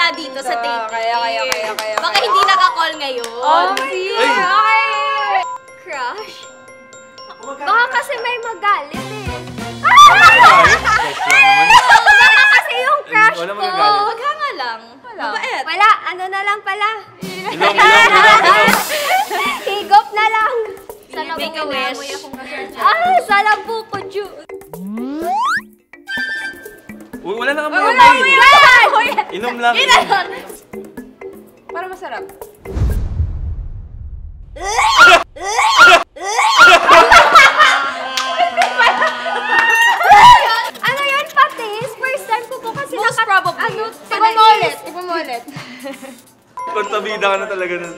wala dito sa tape. Kaya. Baka hindi naka-call ngayon. Crush? Baka kasi may magalit eh. Baka kasi yung crush ko. Maghanga lang. Mabait. Wala, ano na lang pala. Ilong. Higop na lang. Make a wish. Salabu ko, Jude. Uy, wala na kami. Inom lang. Para masarap. Ano yun, patis? First time ko po kasi Most probably. Tignan mo ulit. Kontabida ka na talaga nun.